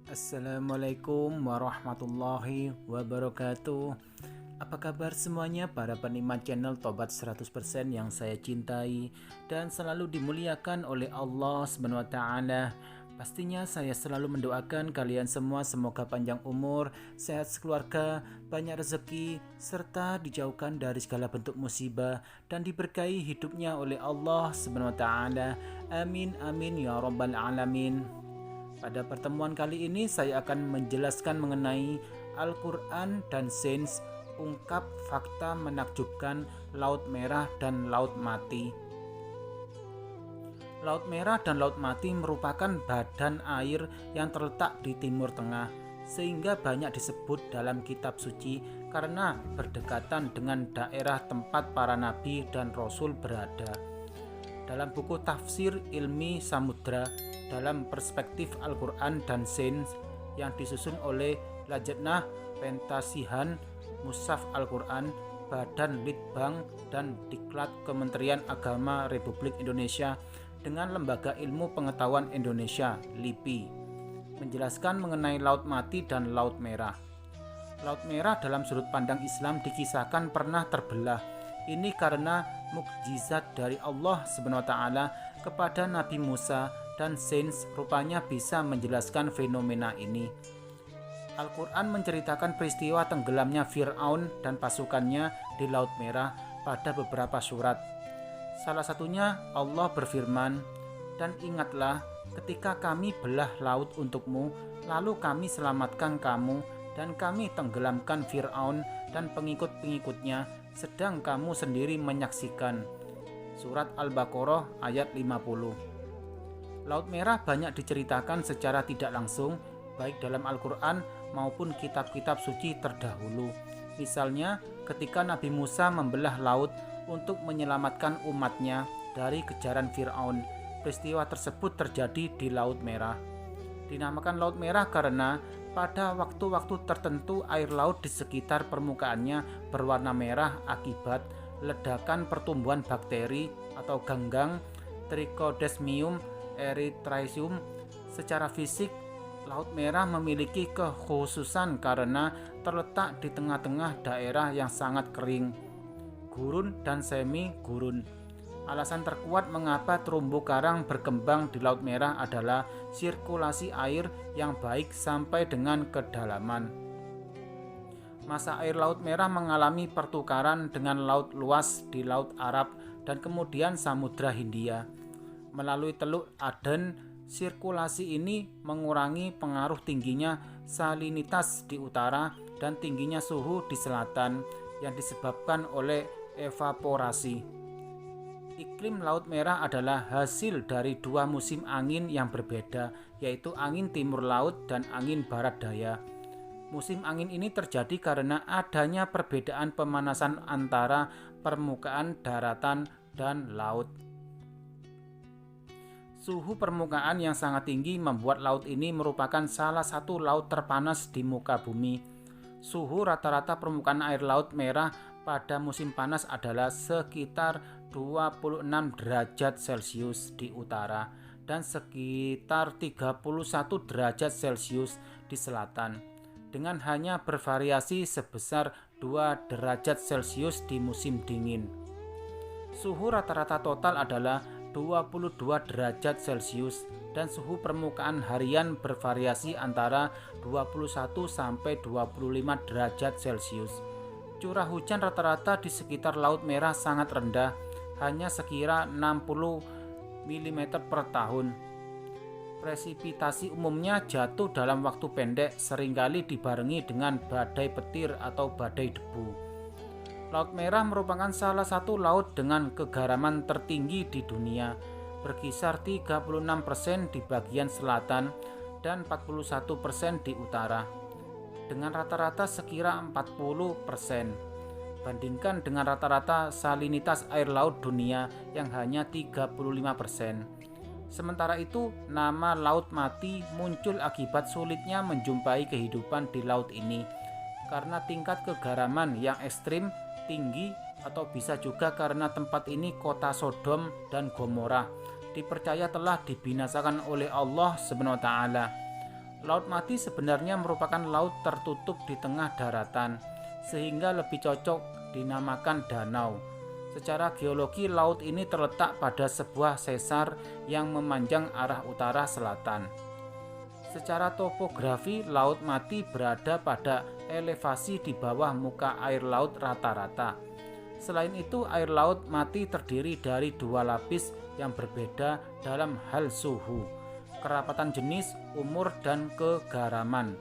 Assalamualaikum warahmatullahi wabarakatuh. Apa kabar semuanya para penikmat channel Tobat 100% yang saya cintai dan selalu dimuliakan oleh Allah SWT. Pastinya saya selalu mendoakan kalian semua semoga panjang umur, sehat sekeluarga, banyak rezeki, serta dijauhkan dari segala bentuk musibah dan diberkahi hidupnya oleh Allah SWT. Amin amin ya rabbal alamin. Pada pertemuan kali ini saya akan menjelaskan mengenai Al-Quran dan Sains, ungkap fakta menakjubkan Laut Merah dan Laut Mati. Laut Merah dan Laut Mati merupakan badan air yang terletak di Timur Tengah, sehingga banyak disebut dalam kitab suci karena berdekatan dengan daerah tempat para nabi dan rasul berada. Dalam buku Tafsir Ilmi Samudra dalam perspektif Al-Quran dan Sains yang disusun oleh Lajnah Pentasihan Mushaf Al-Quran, Badan Litbang dan Diklat Kementerian Agama Republik Indonesia dengan Lembaga Ilmu Pengetahuan Indonesia (LIPI) menjelaskan mengenai Laut Mati dan Laut Merah. Laut Merah dalam sudut pandang Islam dikisahkan pernah terbelah. Ini karena mukjizat dari Allah SWT kepada Nabi Musa, dan Sains rupanya bisa menjelaskan fenomena ini. Al-Quran menceritakan peristiwa tenggelamnya Fir'aun dan pasukannya di Laut Merah pada beberapa surat. Salah satunya Allah berfirman, "Dan ingatlah ketika kami belah laut untukmu, lalu kami selamatkan kamu dan kami tenggelamkan Fir'aun dan pengikut-pengikutnya, sedang kamu sendiri menyaksikan." Surat Al-Baqarah ayat 50. Laut Merah banyak diceritakan secara tidak langsung, baik dalam Al-Quran maupun kitab-kitab suci terdahulu. Misalnya, ketika Nabi Musa membelah laut untuk menyelamatkan umatnya dari kejaran Fir'aun, peristiwa tersebut terjadi di Laut Merah. Dinamakan Laut Merah karena pada waktu-waktu tertentu air laut di sekitar permukaannya berwarna merah akibat ledakan pertumbuhan bakteri atau ganggang Trichodesmium erythrasium. Secara fisik, Laut Merah memiliki kekhususan karena terletak di tengah-tengah daerah yang sangat kering, gurun dan semi gurun. Alasan terkuat mengapa terumbu karang berkembang di Laut Merah adalah sirkulasi air yang baik sampai dengan kedalaman. Masa air Laut Merah mengalami pertukaran dengan laut luas di Laut Arab dan kemudian Samudra Hindia. Melalui Teluk Aden, sirkulasi ini mengurangi pengaruh tingginya salinitas di utara dan tingginya suhu di selatan yang disebabkan oleh evaporasi. Iklim Laut Merah adalah hasil dari dua musim angin yang berbeda, yaitu angin timur laut dan angin barat daya. Musim angin ini terjadi karena adanya perbedaan pemanasan antara permukaan daratan dan laut. Suhu permukaan yang sangat tinggi membuat laut ini merupakan salah satu laut terpanas di muka bumi. Suhu rata-rata permukaan air Laut Merah pada musim panas adalah sekitar 26 derajat Celcius di utara dan sekitar 31 derajat Celcius di selatan, dengan hanya bervariasi sebesar 2 derajat Celcius di musim dingin. Suhu rata-rata total adalah 22 derajat Celcius dan suhu permukaan harian bervariasi antara 21 sampai 25 derajat Celcius. Curah hujan rata-rata di sekitar Laut Merah sangat rendah, hanya sekira 60 mm per tahun. Presipitasi umumnya jatuh dalam waktu pendek, seringkali dibarengi dengan badai petir atau badai debu. Laut Merah merupakan salah satu laut dengan kegaraman tertinggi di dunia, berkisar 36% di bagian selatan dan 41% di utara, dengan rata-rata sekira 40%. Bandingkan dengan rata-rata salinitas air laut dunia yang hanya 35%. Sementara itu, nama Laut Mati muncul akibat sulitnya menjumpai kehidupan di laut ini karena tingkat kegaraman yang ekstrim tinggi, atau bisa juga karena tempat ini kota Sodom dan Gomora dipercaya telah dibinasakan oleh Allah SWT. Laut Mati sebenarnya merupakan laut tertutup di tengah daratan, sehingga lebih cocok dinamakan danau. Secara geologi, laut ini terletak pada sebuah sesar yang memanjang arah utara selatan. Secara topografi, Laut Mati berada pada elevasi di bawah muka air laut rata-rata. Selain itu, air Laut Mati terdiri dari dua lapis yang berbeda dalam hal suhu, kerapatan jenis, umur, dan kegaraman.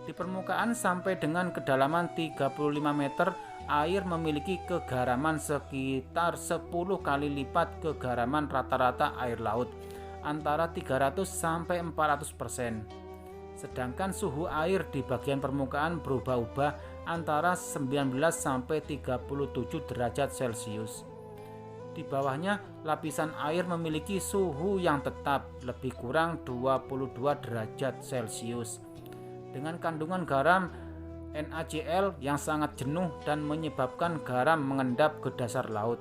Di permukaan sampai dengan kedalaman 35 meter, air memiliki kegaraman sekitar 10 kali lipat kegaraman rata-rata air laut, antara 300 sampai 400%. Sedangkan suhu air di bagian permukaan berubah-ubah antara 19 sampai 37 derajat Celcius. Di bawahnya, lapisan air memiliki suhu yang tetap, lebih kurang 22 derajat Celcius. Dengan kandungan garam NaCl yang sangat jenuh dan menyebabkan garam mengendap ke dasar laut.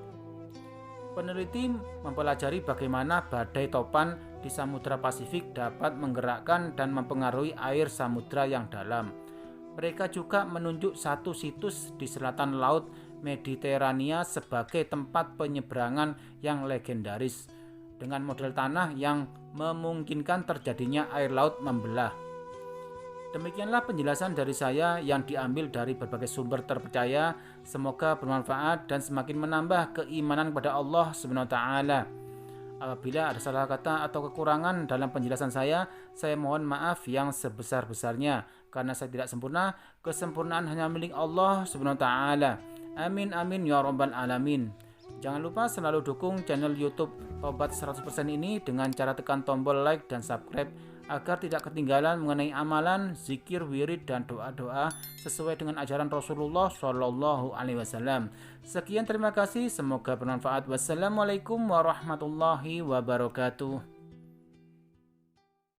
Peneliti mempelajari bagaimana badai topan di Samudra Pasifik dapat menggerakkan dan mempengaruhi air samudra yang dalam. Mereka juga menunjuk satu situs di selatan Laut Mediterania sebagai tempat penyeberangan yang legendaris, dengan model tanah yang memungkinkan terjadinya air laut membelah. Demikianlah penjelasan dari saya yang diambil dari berbagai sumber terpercaya. Semoga bermanfaat dan semakin menambah keimanan kepada Allah SWT. Apabila ada salah kata atau kekurangan dalam penjelasan saya mohon maaf yang sebesar-besarnya. Karena saya tidak sempurna, kesempurnaan hanya milik Allah SWT. Amin amin ya rabbal alamin. Jangan lupa selalu dukung channel YouTube Tobat 100% ini dengan cara tekan tombol like dan subscribe agar tidak ketinggalan mengenai amalan, zikir, wirid, dan doa-doa sesuai dengan ajaran Rasulullah Shallallahu Alaihi Wasallam. Sekian, terima kasih, semoga bermanfaat. Wassalamualaikum warahmatullahi wabarakatuh.